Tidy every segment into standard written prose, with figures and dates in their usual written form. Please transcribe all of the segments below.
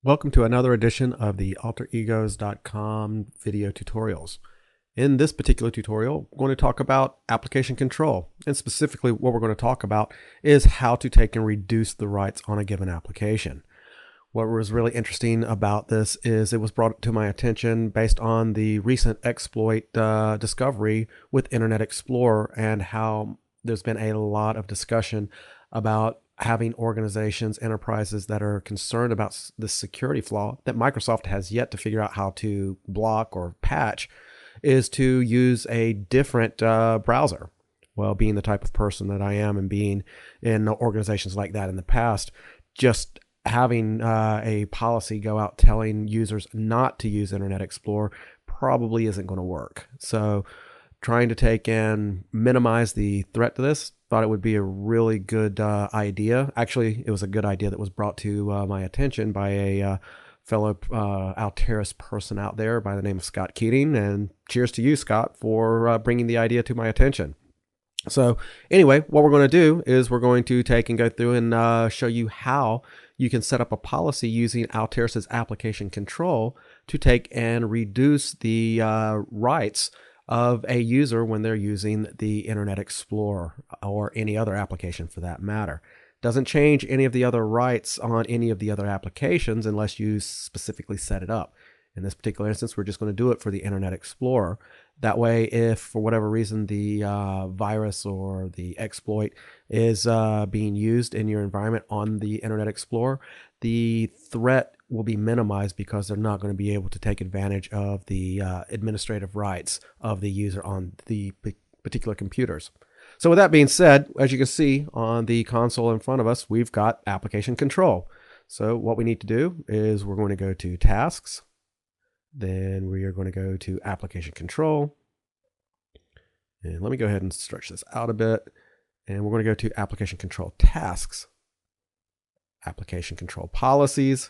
Welcome to another edition of the AlterEgos.com video tutorials. In this particular tutorial, we're going to talk about application control. And specifically, what we're going to talk about is how to take and reduce the rights on a given application. What was really interesting about this is it was brought to my attention based on the recent exploit discovery with Internet Explorer and how there's been a lot of discussion about having organizations, enterprises that are concerned about this security flaw that Microsoft has yet to figure out how to block or patch is to use a different browser. Well, being the type of person that I am and being in organizations like that in the past, just having a policy go out telling users not to use Internet Explorer probably isn't going to work. So trying to take and minimize the threat to this, thought it would be a really good idea. Actually, it was a good idea that was brought to my attention by a fellow Altiris person out there by the name of Scott Keating. And cheers to you, Scott, for bringing the idea to my attention. So anyway, what we're going to do is we're going to take and go through and show you how you can set up a policy using Altiris Application Control to take and reduce the rights of a user when they're using the Internet Explorer or any other application for that matter. Doesn't change any of the other rights on any of the other applications unless you specifically set it up. In this particular instance, we're just going to do it for the Internet Explorer. That way, if for whatever reason the virus or the exploit is being used in your environment on the Internet Explorer, the threat will be minimized because they're not going to be able to take advantage of the administrative rights of the user on the particular computers. So with that being said, as you can see on the console in front of us, we've got application control. So what we need to do is we're going to go to tasks. Then we are going to go to application control. And let me go ahead and stretch this out a bit. And we're going to go to application control tasks, application control policies.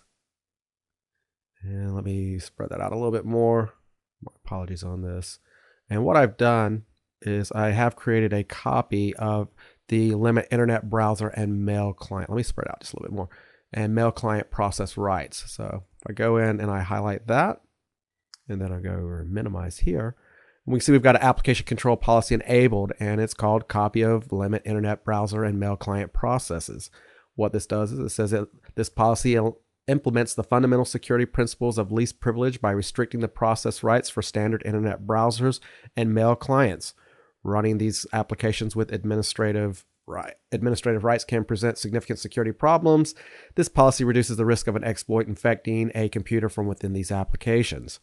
And let me spread that out a little bit more. My apologies on this. And what I've done is I have created a copy of the limit internet browser and mail client. Let me spread out just a little bit more. And mail client process rights. So if I go in and I highlight that, and then I'll go over and minimize here, and we can see we've got an application control policy enabled, and it's called copy of limit internet browser and mail client processes. What this does is it says that this policy implements the fundamental security principles of least privilege by restricting the process rights for standard internet browsers and mail clients. Running these applications with administrative rights can present significant security problems. This policy reduces the risk of an exploit infecting a computer from within these applications.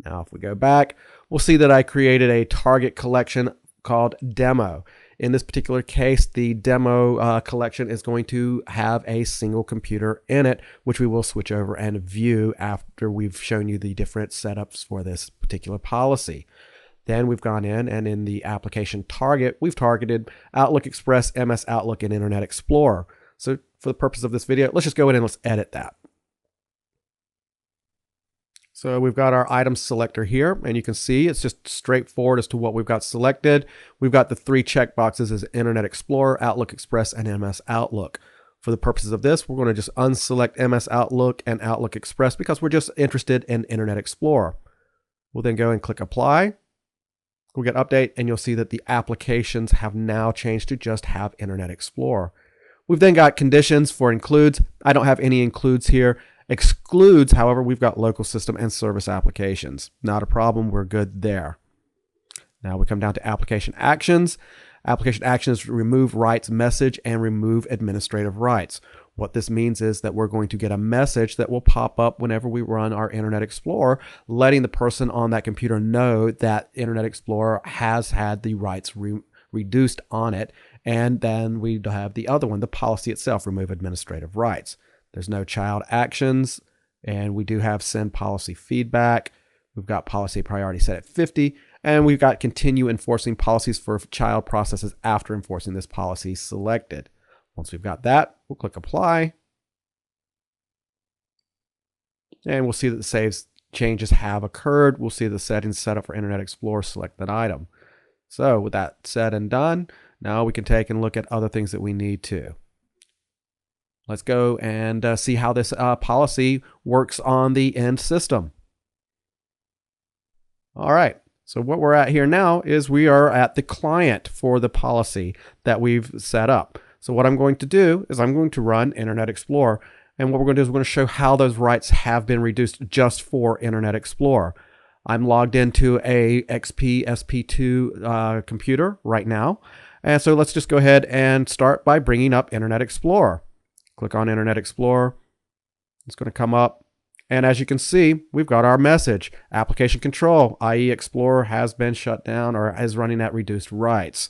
Now, if we go back, we'll see that I created a target collection called demo. In this particular case, the demo collection is going to have a single computer in it, which we will switch over and view after we've shown you the different setups for this particular policy. Then we've gone in and in the application target, we've targeted Outlook Express, MS Outlook, and Internet Explorer. So for the purpose of this video, let's just go in and let's edit that. So we've got our item selector here, and you can see it's just straightforward as to what we've got selected. We've got the three checkboxes as Internet Explorer, Outlook Express, and MS Outlook. For the purposes of this, we're going to just unselect MS Outlook and Outlook Express because we're just interested in Internet Explorer. We'll then go and click Apply. We'll get Update, and you'll see that the applications have now changed to just have Internet Explorer. We've then got conditions for includes. I don't have any includes here. Excludes, however, we've got local system and service applications. Not a problem, we're good there. Now we come down to application actions. Application actions remove rights message and remove administrative rights. What this means is that we're going to get a message that will pop up whenever we run our Internet Explorer, letting the person on that computer know that Internet Explorer has had the rights reduced on it. And then we have the other one, the policy itself, remove administrative rights. There's no child actions, and we do have send policy feedback. We've got policy priority set at 50, and we've got continue enforcing policies for child processes after enforcing this policy selected. Once we've got that, we'll click Apply, and we'll see that the saves changes have occurred. We'll see the settings set up for Internet Explorer, select that item. So with that said and done, now we can take and look at other things that we need to. Let's go and see how this policy works on the end system. All right. So what we're at here now is we are at the client for the policy that we've set up. So what I'm going to do is I'm going to run Internet Explorer. And what we're going to do is we're going to show how those rights have been reduced just for Internet Explorer. I'm logged into a XP SP2 computer right now. And so let's just go ahead and start by bringing up Internet Explorer. Click on Internet Explorer. It's going to come up. And as you can see, we've got our message. Application Control, i.e. Explorer has been shut down or is running at reduced rights.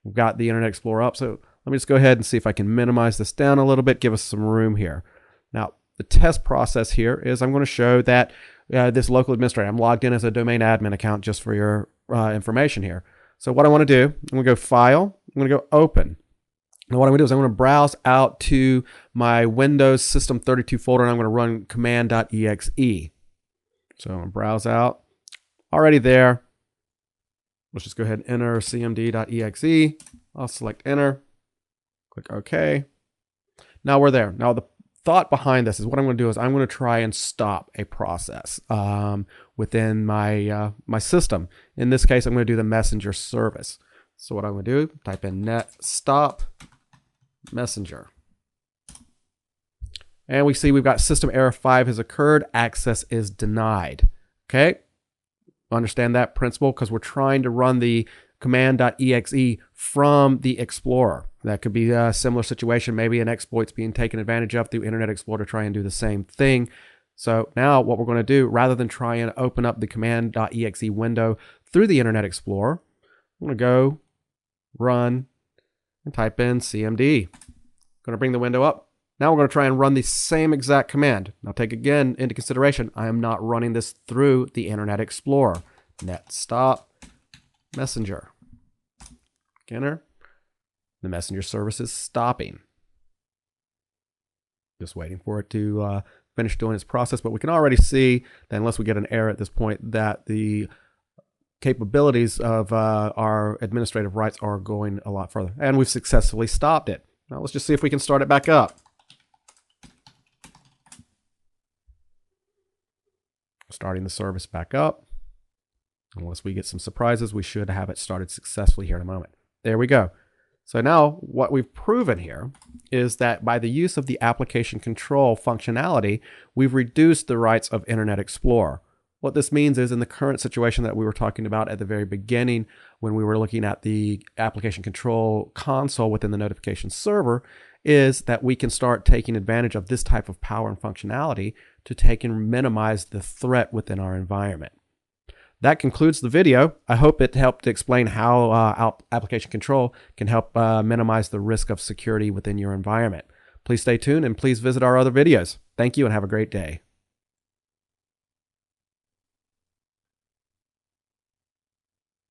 We've got the Internet Explorer up. So let me just go ahead and see if I can minimize this down a little bit, give us some room here. Now, the test process here is I'm going to show that this local administrator, I'm logged in as a domain admin account just for your information here. So what I want to do, I'm going to go File, I'm going to go Open. Now what I'm going to do is I'm going to browse out to my Windows System 32 folder and I'm going to run command.exe. So I'm going to browse out. Already there. Let's just go ahead and enter cmd.exe. I'll select enter. Click OK. Now we're there. Now the thought behind this is what I'm going to do is I'm going to try and stop a process within my my system. In this case, I'm going to do the messenger service. So what I'm going to do, type in net stop messenger. And we see we've got system error 5 has occurred. Access is denied. Okay. Understand that principle because we're trying to run the command.exe from the Explorer. That could be a similar situation. Maybe an exploit's being taken advantage of through Internet Explorer to try and do the same thing. So now what we're going to do, rather than try and open up the command.exe window through the Internet Explorer, I'm going to go run and type in cmd. Going to bring the window up. Now we're going to try and run the same exact command. Now take again into consideration, I am not running this through the Internet Explorer. Net stop messenger. Enter. The messenger service is stopping. Just waiting for it to finish doing its process, but we can already see that unless we get an error at this point, that the capabilities of our administrative rights are going a lot further. And we've successfully stopped it. Now let's just see if we can start it back up. Starting the service back up. Unless we get some surprises, we should have it started successfully here in a moment. There we go. So now what we've proven here is that by the use of the application control functionality, we've reduced the rights of Internet Explorer. What this means is in the current situation that we were talking about at the very beginning when we were looking at the application control console within the notification server is that we can start taking advantage of this type of power and functionality to take and minimize the threat within our environment. That concludes the video. I hope it helped to explain how application control can help minimize the risk of security within your environment. Please stay tuned and please visit our other videos. Thank you and have a great day.